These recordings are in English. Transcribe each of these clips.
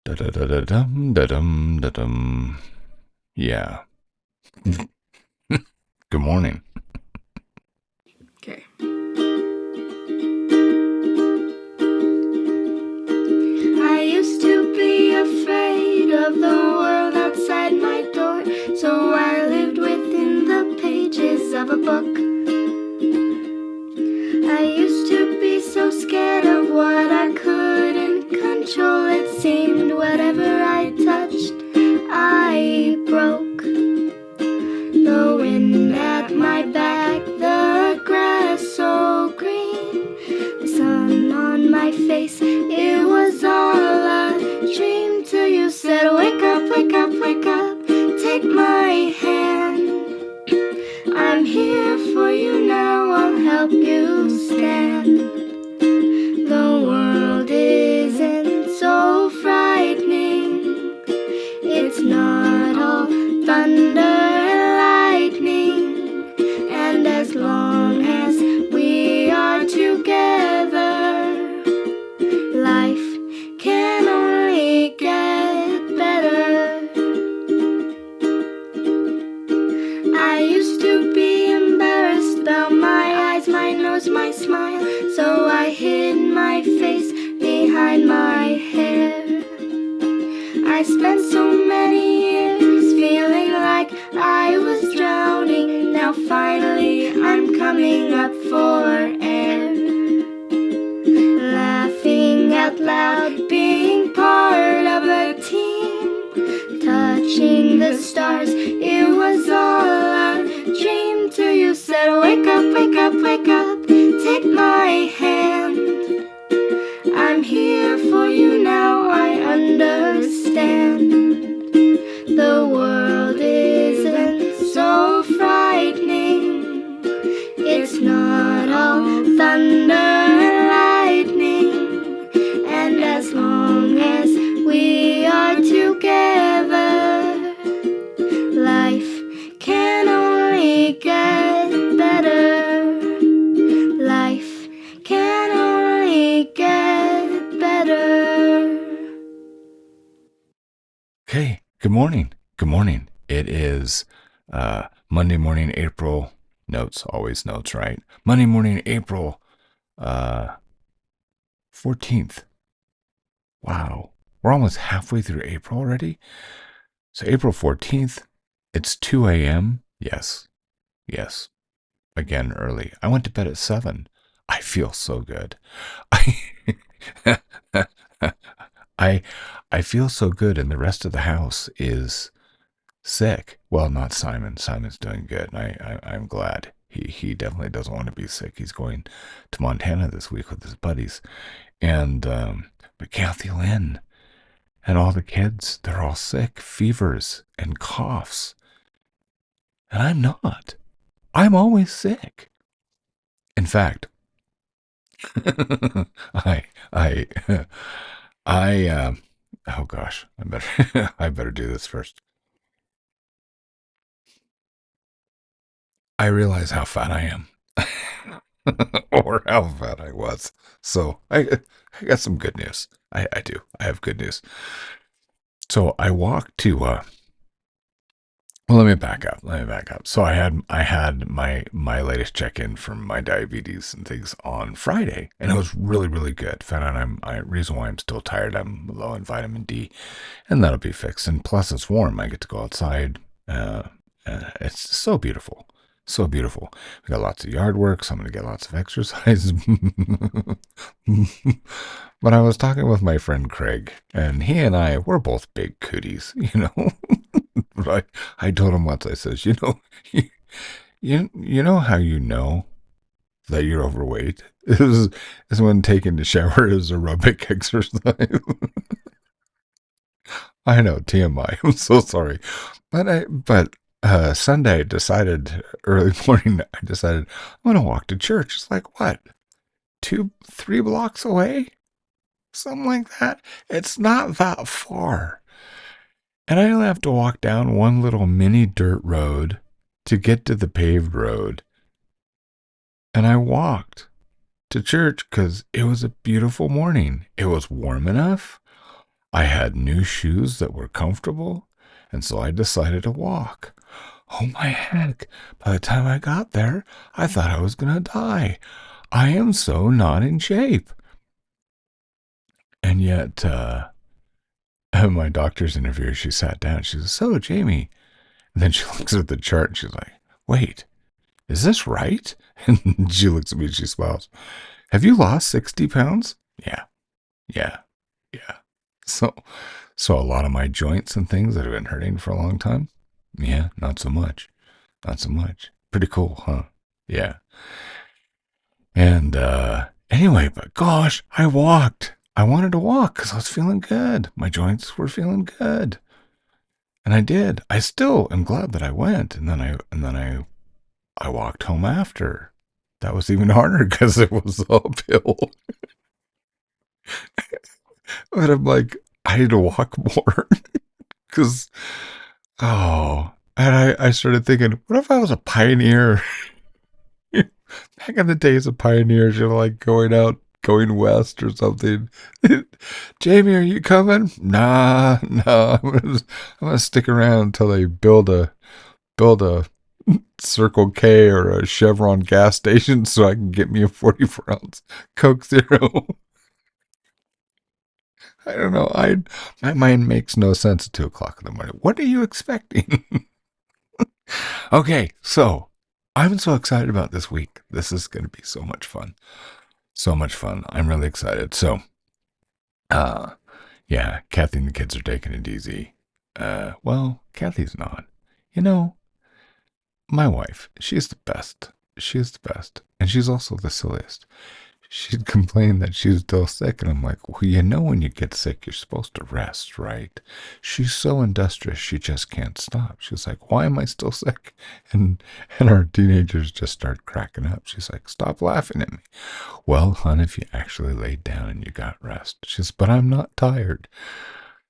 Da-da-da-da-dum, da-dum, da-dum. Yeah. Good morning. Okay. I used to be afraid of the world outside my door, so I lived within the pages of a book. I used to be so scared of what I couldn't control. It seemed whatever I touched, I broke. The wind at my back, the grass so green, the sun on my face, it was all a dream till you said, wake up, wake up, wake up, take my hand. I'm here for you now, I'll help you stand. The world isn't so frightening, it's not all thunder and lightning, and as long as we are together, life can only get better. I used to be embarrassed about my eyes, my nose, my smile, so I hid my face behind my hair. I spent so many years feeling like I was drowning. Now finally I'm coming up for air. Laughing out loud, being part of a team, touching the stars, it was all a dream till you said, wake up, wake up, wake up, take my hand. I'm here for you now, I understand. The world isn't so frightening, it's not all thunder and lightning, and as long as we are together, life can only get better. Life can only get better. Okay. Good morning. Good morning. It is Monday morning, April. Notes, always notes, right? Monday morning, April 14th. Wow. We're almost halfway through April already. So April 14th, it's 2 a.m. Yes. Yes. Again, early. I went to bed at 7. I feel so good. I I I feel so good, and the rest of the house is sick. Well, not Simon. Simon's doing good. And I'm glad. He definitely doesn't want to be sick. He's going to Montana this week with his buddies, and but Kathy Lynn and all the kids, they're all sick, fevers and coughs, and I'm not. I'm always sick. In fact, I I I oh gosh, I better I better do this first. I realize how fat I am. Or how fat I was. So I got some good news. I do. I have good news. So I walked to well, let me back up. Let me back up. So I had my latest check-in from my diabetes and things on Friday, and it was really good. Found out reason why I'm still tired. I'm low in vitamin D, and that'll be fixed. And plus, it's warm. I get to go outside. It's so beautiful. So beautiful. We got lots of yard work, so I'm going to get lots of exercise. But I was talking with my friend Craig, and he and we're both big cooties, you know. But I told him once, I says, you know how you know that you're overweight is when taking the shower is aerobic exercise. I know, TMI. I'm so sorry. But Sunday I decided early morning I decided I'm gonna walk to church. It's like what? 3 blocks away? Something like that. It's not that far. And I only have to walk down one little mini dirt road to get to the paved road. And I walked to church because it was a beautiful morning. It was warm enough. I had new shoes that were comfortable, and so I decided to walk. Oh my heck, by the time I got there, I thought I was going to die. I am so not in shape. And yet, my doctor's interviewer, she sat down. She says, "So, Jamie." And then she looks at the chart and she's like, "Wait, is this right?" And she looks at me and she smiles. "Have you lost 60 pounds?" Yeah, yeah, yeah. So, so a lot of my joints and things that have been hurting for a long time, yeah, not so much. Not so much. Pretty cool, huh? Yeah. And anyway, but gosh, I walked. I wanted to walk because I was feeling good. My joints were feeling good. And I did. I still am glad that I went. And then I walked home after. That was even harder because it was uphill. But I'm like, I need to walk more because and I started thinking, what if I was a pioneer? Back in the days of pioneers, like going west or something. Jamie, are you coming? Nah. I'm gonna stick around until they build a Circle K or a Chevron gas station so I can get me a 44-ounce Coke Zero. I don't know. My mind makes no sense at 2 o'clock in the morning. What are you expecting? Okay, so I'm so excited about this week. This is going to be so much fun. So much fun. I'm really excited. So, uh, yeah, Kathy and the kids are taking it easy. Well, Kathy's not. You know, my wife, she's the best. She's the best. And she's also the silliest. She'd complain that she's still sick, and I'm like, well, when you get sick, you're supposed to rest, right? She's so industrious, she just can't stop. She's like, why am I still sick? And our teenagers just start cracking up. She's like, stop laughing at me. Well, hon, if you actually laid down and you got rest. She says, but I'm not tired.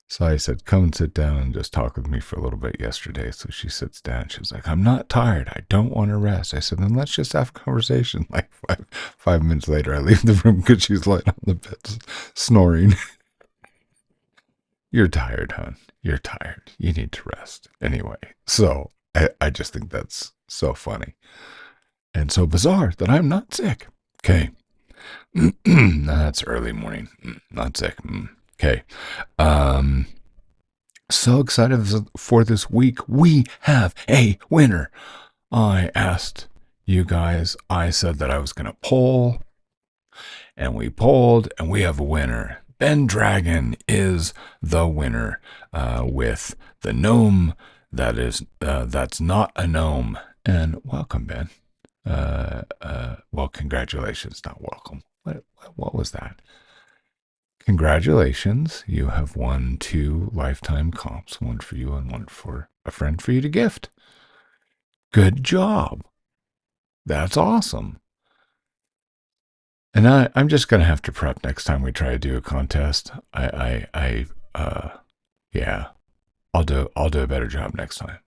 So I said, come and sit down and just talk with me for a little bit yesterday. So she sits down. She's like, I'm not tired. I don't want to rest. I said, then let's just have a conversation. Like 5 minutes later, I leave the room because she's lying on the bed snoring. You're tired, hon. You're tired. You need to rest. Anyway, so I just think that's so funny and so bizarre that I'm not sick. Okay. That's early morning. Not sick. Okay. Um, so excited for this week. We have a winner. I asked you guys, I said that I was going to poll, and we polled, and we have a winner. Bendragon is the winner with the gnome that's not a gnome. And welcome, Ben. Well, congratulations, not welcome. What was that? Congratulations, you have won 2 lifetime comps, one for you and one for a friend for you to gift. Good job. That's awesome. And I'm just gonna have to prep next time we try to do a contest. Yeah, I'll do a better job next time.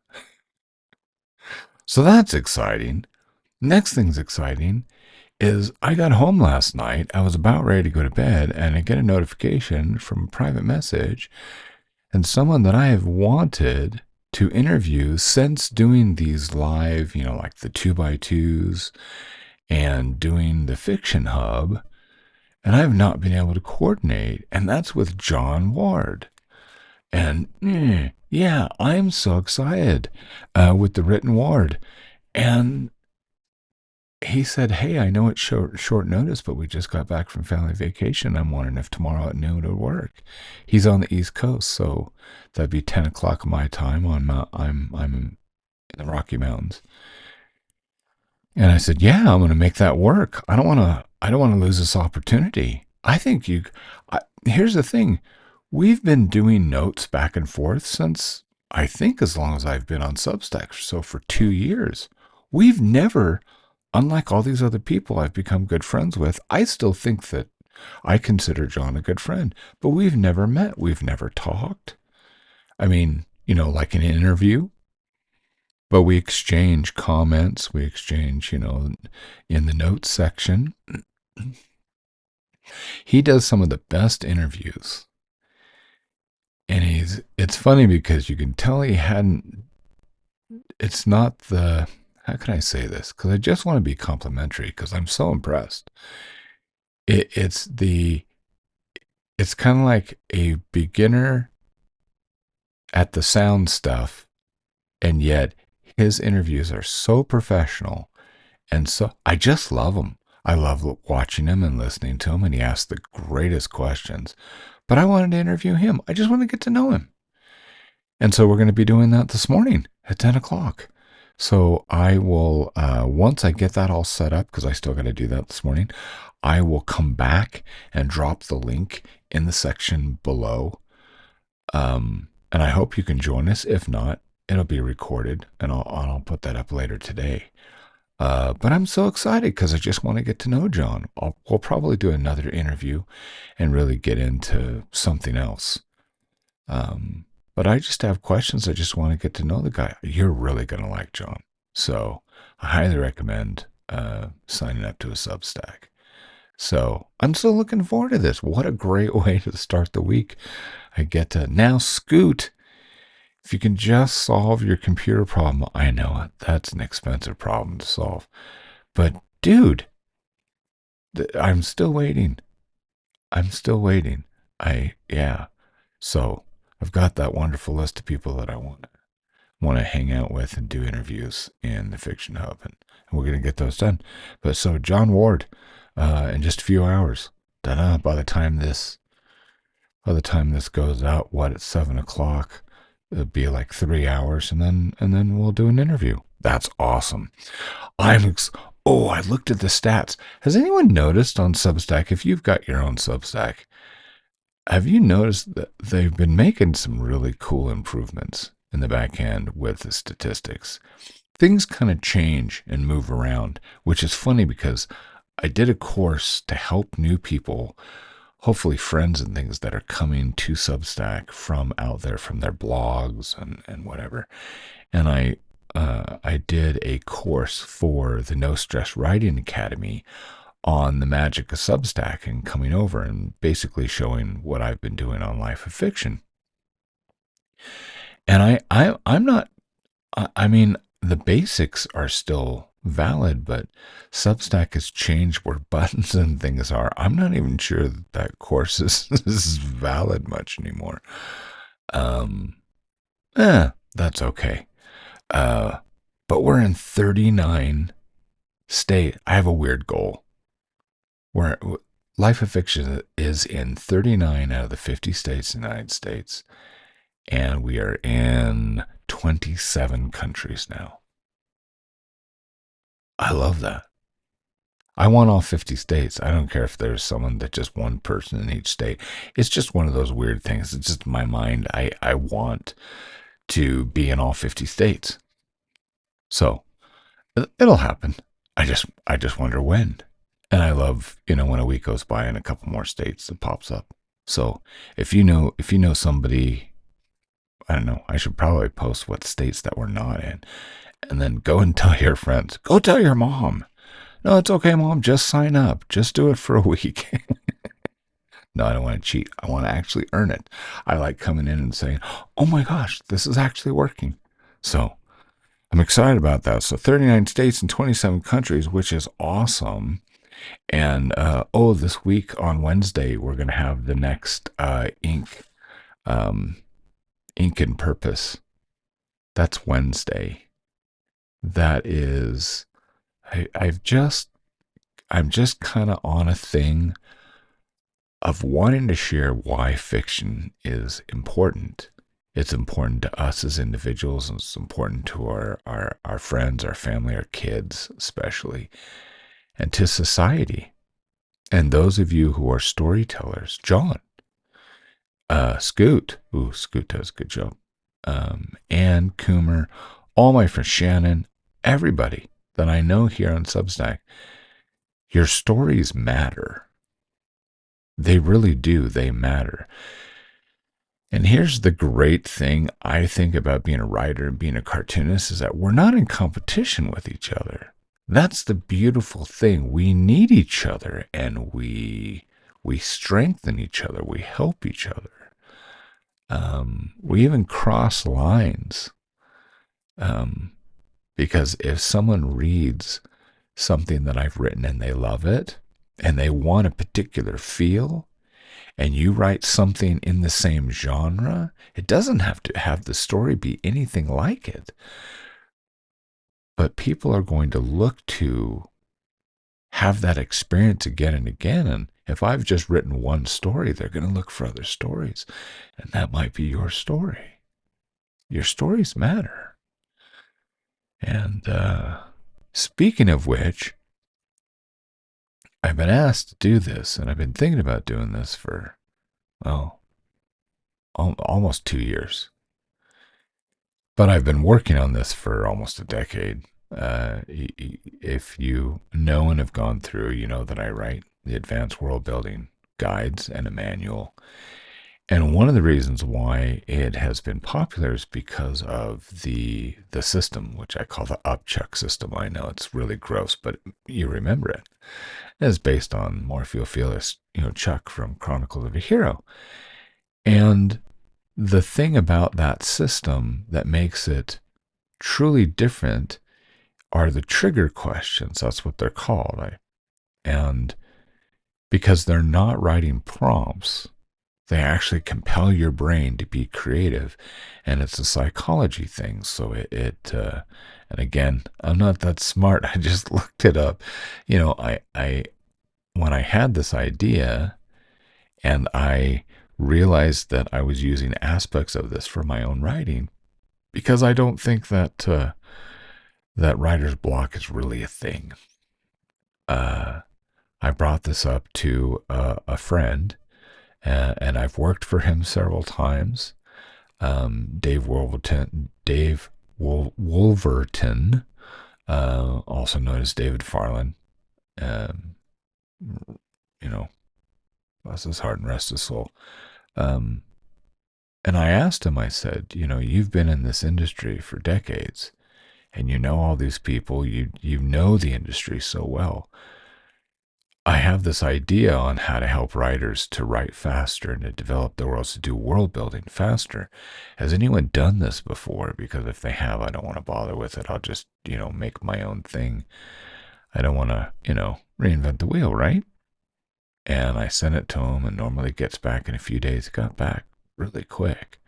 So that's exciting. Next thing's exciting is I got home last night. I was about ready to go to bed, and I get a notification from a private message, and someone that I have wanted to interview since doing these live, like the 2x2s and doing the Fiction Hub, and I've not been able to coordinate, and that's with John Ward. And yeah, I'm so excited with the written Ward. And he said, hey, I know it's short notice, but we just got back from family vacation. I'm wondering if tomorrow at noon it would work. He's on the East Coast, so that'd be 10 o'clock my time. I'm in the Rocky Mountains. And I said, yeah, I'm going to make that work. I don't want to lose this opportunity. I think here's the thing. We've been doing notes back and forth since, I think, as long as I've been on Substack, so for 2 years. We've never, unlike all these other people I've become good friends with, I still think that I consider John a good friend, but we've never met. We've never talked. I mean, like an interview, but we exchange comments. We exchange, in the notes section. He does some of the best interviews it's funny because you can tell he hadn't. It's not the. How can I say this? Because I just want to be complimentary because I'm so impressed. It's the. It's kind of like a beginner at the sound stuff, and yet his interviews are so professional, and so I just love him. I love watching him and listening to him, and he asks the greatest questions. But I wanted to interview him. I just want to get to know him. And so we're going to be doing that this morning at 10 o'clock. So I will, once I get that all set up, because I still got to do that this morning, I will come back and drop the link in the section below. And I hope you can join us. If not, it'll be recorded and I'll put that up later today. But I'm so excited because I just want to get to know John. We'll probably do another interview and really get into something else. But I just have questions. I just want to get to know the guy. You're really going to like John. So I highly recommend signing up to a Substack. So I'm still looking forward to this. What a great way to start the week. I get to now Scoot. If you can just solve your computer problem, I know that's an expensive problem to solve. But dude, I'm still waiting. I'm still waiting. Yeah. So I've got that wonderful list of people that I want to hang out with and do interviews in the Fiction Hub, and we're gonna get those done. But so John Ward, in just a few hours. Ta-da, by the time this goes out, what, at 7 o'clock, it'll be like 3 hours, and then we'll do an interview. That's awesome. Oh, I looked at the stats. Has anyone noticed on Substack, if you've got your own Substack, have you noticed that they've been making some really cool improvements in the back end with the statistics? Things kind of change and move around, which is funny because I did a course to help new people, hopefully friends and things that are coming to Substack from out there, from their blogs and whatever. And I did a course for the No Stress Writing Academy on the magic of Substack and coming over and basically showing what I've been doing on Life of Fiction. And I'm not, I mean, the basics are still valid, but Substack has changed where buttons and things are. I'm not even sure that course is valid much anymore. That's okay. But we're in 39 states. I have a weird goal. Where Life of Fiction is in 39 out of the 50 states in the United States, and we are in 27 countries now. I love that. I want all 50 states. I don't care if there's someone that just one person in each state. It's just one of those weird things. It's just my mind. I want to be in all 50 states. So it'll happen. I just wonder when. And I love, when a week goes by and a couple more states it pops up. So if you know somebody, I don't know, I should probably post what states that we're not in. And then go and tell your friends. Go tell your mom. No, it's okay, Mom. Just sign up. Just do it for a week. No, I don't want to cheat. I want to actually earn it. I like coming in and saying, oh my gosh, this is actually working. So I'm excited about that. So 39 states and 27 countries, which is awesome. And this week on Wednesday, we're going to have the next Ink and Purpose. That's Wednesday. That is, I'm just kind of on a thing of wanting to share why fiction is important. It's important to us as individuals, and it's important to our friends, our family, our kids, especially, and to society. And those of you who are storytellers, John, Scoot does a good job, Ann, Coomer, all my friends, Shannon, everybody that I know here on Substack, your stories matter. They really do. They matter. And here's the great thing I think about being a writer and being a cartoonist is that we're not in competition with each other. That's the beautiful thing. We need each other, and we strengthen each other. We help each other. We even cross lines, um, because if someone reads something that I've written and they love it and they want a particular feel, and you write something in the same genre, it doesn't have to have the story be anything like it. But people are going to look to have that experience again and again. And if I've just written one story, they're going to look for other stories. And that might be your story. Your stories matter. And speaking of which, I've been asked to do this, and I've been thinking about doing this for, well, almost 2 years. But I've been working on this for almost a decade. If you know and have gone through, you know that I write the advanced world building guides and a manual. And one of the reasons why it has been popular is because of the system, which I call the upchuck system. I know it's really gross, but you remember it. It's based on Morpheophilus, Chuck from Chronicles of a Hero. And the thing about that system that makes it truly different are the trigger questions. That's what they're called. And because they're not writing prompts, they actually compel your brain to be creative, and it's a psychology thing. So and again, I'm not that smart. I just looked it up. I when I had this idea, and I realized that I was using aspects of this for my own writing, because I don't think that writer's block is really a thing. I brought this up to a friend, and I've worked for him several times. Wolverton, also known as David Farland. Um, bless his heart and rest his soul. Um, and I asked him, I said, you've been in this industry for decades, and you know all these people, you know the industry so well. I have this idea on how to help writers to write faster and to develop their worlds, to do world building faster. Has anyone done this before? Because if they have, I don't want to bother with it. I'll just, make my own thing. I don't want to, reinvent the wheel, right? And I sent it to him, and normally it gets back in a few days. It got back really quick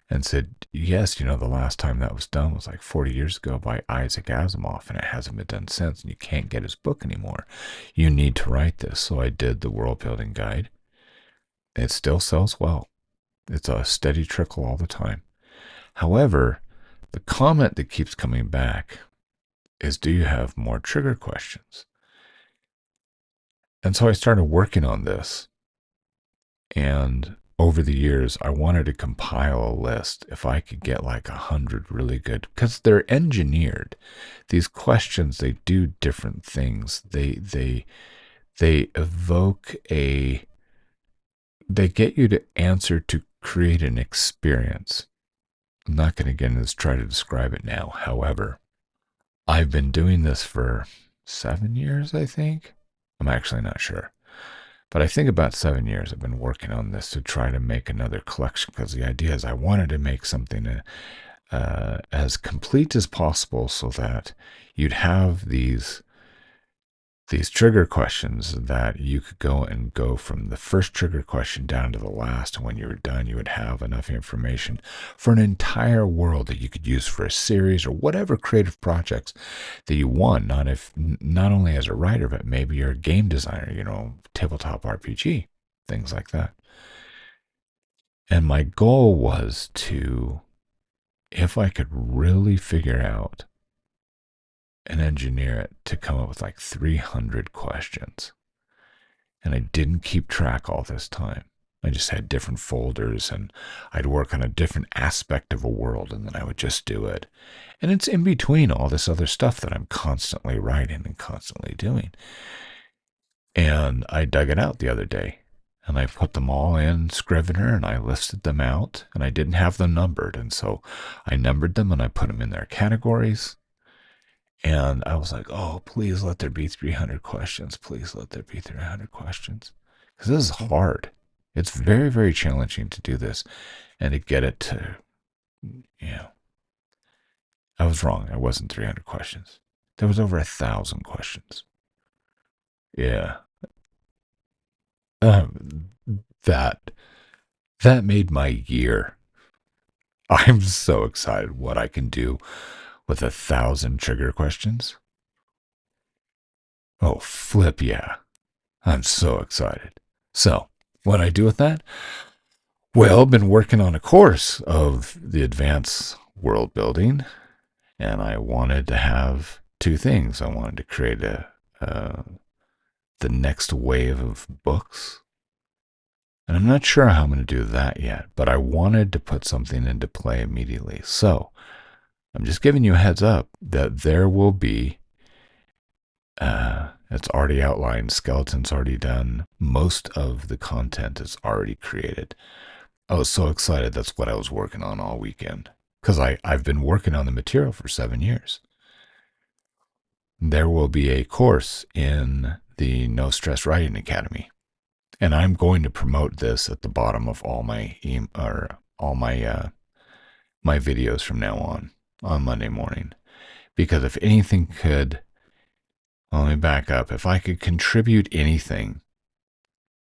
and said, yes, the last time that was done was like 40 years ago by Isaac Asimov, and it hasn't been done since, and you can't get his book anymore. You need to write this. So I did the world building guide. It still sells well. It's a steady trickle all the time. However, the comment that keeps coming back is, do you have more trigger questions? And so I started working on this, and over the years, I wanted to compile a list. If I could get like 100 really good, because they're engineered. These questions, they do different things. They evoke they get you to answer to create an experience. I'm not going to get into this, try to describe it now. However, I've been doing this for 7 years, I think. I'm actually not sure. But I think about 7 years I've been working on this to try to make another collection, because the idea is I wanted to make something as complete as possible, so that you'd have these trigger questions that you could go from the first trigger question down to the last. And when you were done, you would have enough information for an entire world that you could use for a series or whatever creative projects that you want. Not only as a writer, but maybe you're a game designer, tabletop RPG, things like that. And my goal was to, if I could really figure out and engineer it to come up with like 300 questions. And I didn't keep track all this time. I just had different folders, and I'd work on a different aspect of a world, and then I would just do it. And it's in between all this other stuff that I'm constantly writing and constantly doing. And I dug it out the other day, and I put them all in Scrivener, and I listed them out, and I didn't have them numbered. And so I numbered them, and I put them in their categories. And I was like, oh, please let there be 300 questions. Please let there be 300 questions. Because this is hard. It's very, very challenging to do this. and to get it to, you know, I was wrong. It wasn't 300 questions. There was over 1,000 questions. Yeah. Um, that that made my year. I'm so excited what I can do with 1,000 trigger questions. Oh, flip yeah. I'm so excited. So, what I do with that? Well, I've been working on a course of the advanced world building, and I wanted to have two things. I wanted to create the next wave of books, and I'm not sure how I'm going to do that yet, but I wanted to put something into play immediately. So, I'm just giving you a heads up that there will be. It's already outlined. Skeleton's already done. Most of the content is already created. I was so excited. That's what I was working on all weekend. Because I've been working on the material for 7 years. There will be a course in the No Stress Writing Academy. And I'm going to promote this at the bottom of all my my videos from now on Monday morning. Because if anything could, well, let me back up. If I could contribute anything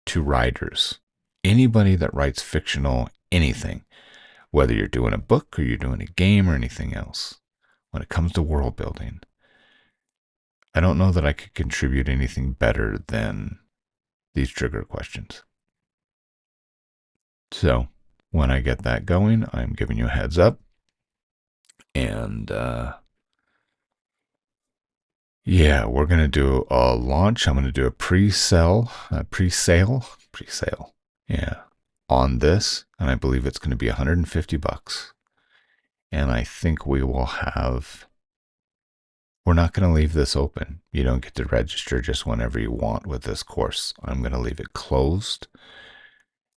to writers, anybody that writes fictional anything, whether you're doing a book or you're doing a game or anything else, when it comes to world building, I don't know that I could contribute anything better than these trigger questions. So when I get that going, I'm giving you a heads up. And yeah, we're going to do a launch. I'm going to do a pre-sale. Yeah, on this. And I believe it's going to be $150. And I think we're not going to leave this open. You don't get to register just whenever you want with this course. I'm going to leave it closed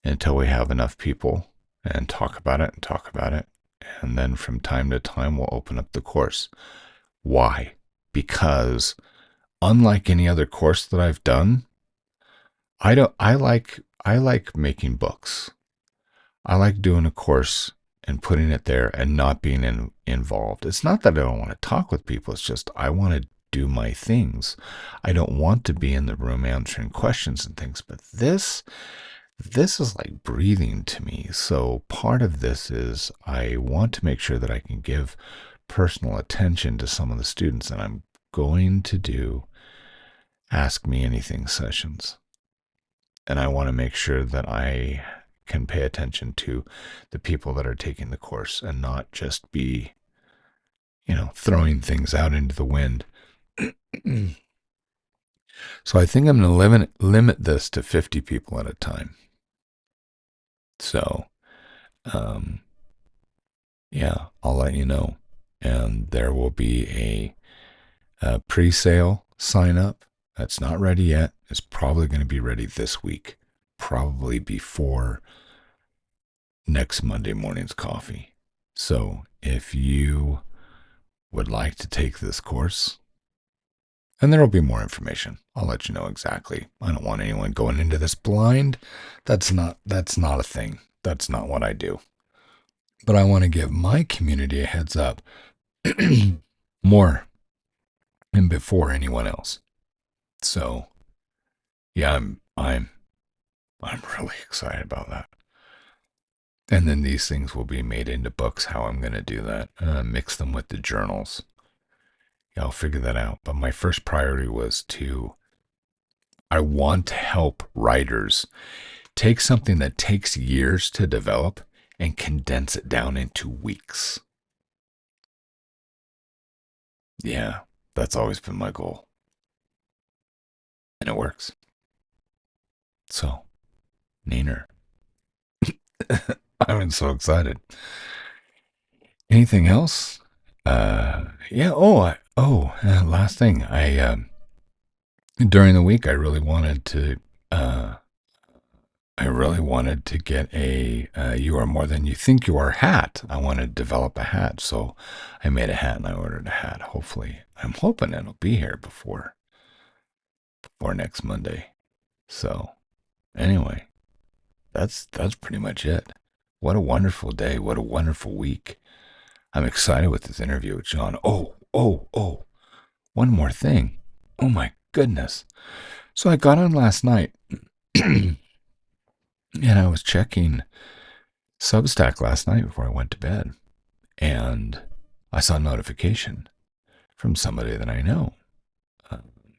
until we have enough people and talk about it and talk about it. And then from time to time, we'll open up the course. Why? Because unlike any other course that I've done, I like making books. I like doing a course and putting it there and not being involved. It's not that I don't want to talk with people. It's just I want to do my things. I don't want to be in the room answering questions and things. But this is like breathing to me. So part of this is I want to make sure that I can give personal attention to some of the students, and I'm going to do Ask Me Anything sessions. And I want to make sure that I can pay attention to the people that are taking the course and not just be, throwing things out into the wind. So I think I'm going to limit this to 50 people at a time. So, yeah, I'll let you know. And there will be a pre-sale sign up. That's not ready yet. It's probably going to be ready this week, probably before next Monday morning's coffee. So if you would like to take this course, and there will be more information. I'll let you know exactly. I don't want anyone going into this blind. That's not a thing. That's not what I do. But I want to give my community a heads up more and before anyone else. So yeah, I'm really excited about that. And then these things will be made into books. How I'm going to do that? Mix them with the journals. Yeah, I'll figure that out. But my first priority was I want to help writers take something that takes years to develop and condense it down into weeks. Yeah, that's always been my goal. And it works. So, Neener, I'm so excited. Anything else? Yeah. Last thing. During the week, uh, I really wanted to get a "You Are More Than You Think You Are" hat. I wanted to develop a hat, so I made a hat and I ordered a hat. Hopefully, I'm hoping it'll be here before next Monday. So, anyway, that's pretty much it. What a wonderful day. What a wonderful week. I'm excited with this interview with John. Oh. One more thing. Oh my goodness. So I got on last night and I was checking Substack last night before I went to bed. And I saw a notification from somebody that I know. Uh,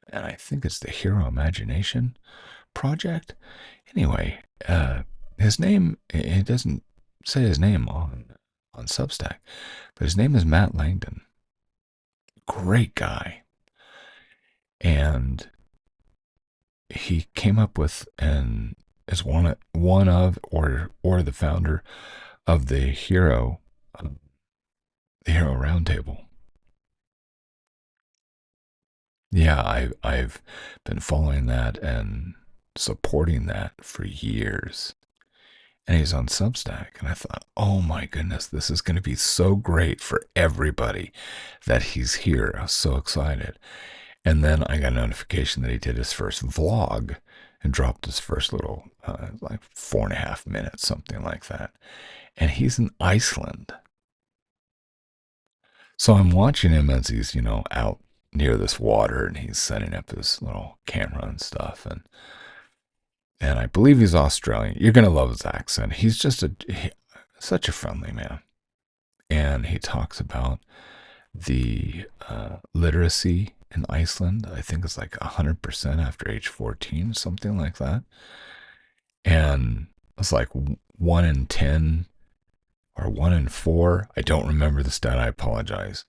and I think it's the Hero Imagination Project. Anyway, his name, it doesn't say his name on Substack, but his name is Matt Langdon. Great guy. And he came up with and is one of or the founder of the Hero Roundtable. Yeah, I've been following that and supporting that for years. And he's on Substack, and I thought, oh my goodness, this is going to be so great for everybody that he's here. I was so excited. And then I got a notification that he did his first vlog and dropped his first little, like 4.5 minutes, something like that. And he's in Iceland. So I'm watching him as he's, out near this water and he's setting up his little camera and stuff. And I believe he's Australian. You're going to love his accent. He's just such a friendly man. And he talks about the literacy in Iceland. I think it's like 100% after age 14, something like that. And it's like 1 in 10 or 1 in 4. I don't remember the stat. I apologize.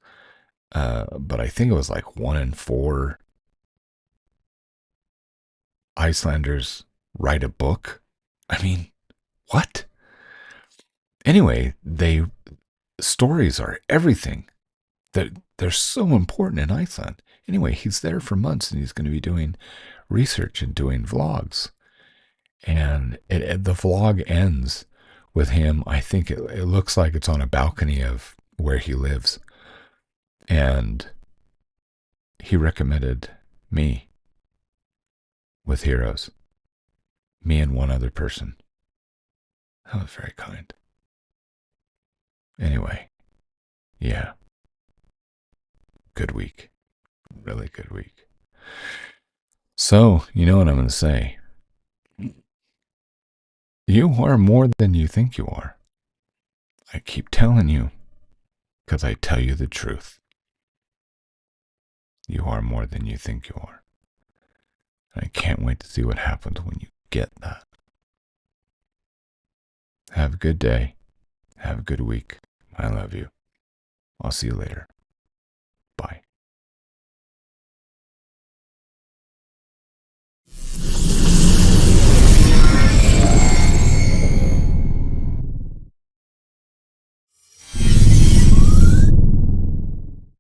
But I think it was like 1 in 4 Icelanders write a book. I mean, what? Anyway, stories are everything. They're so important in Iceland. Anyway, he's there for months and he's going to be doing research and doing vlogs. And the vlog ends with him. I think it looks like it's on a balcony of where he lives. And he recommended me with Heroes. Me and one other person. That was very kind. Anyway, yeah, good week. Really good week. So, you know what I'm going to say. You are more than you think you are. I keep telling you because I tell you the truth. You are more than you think you are. And I can't wait to see what happens when you get that. Have a good day. Have a good week. I love you. I'll see you later.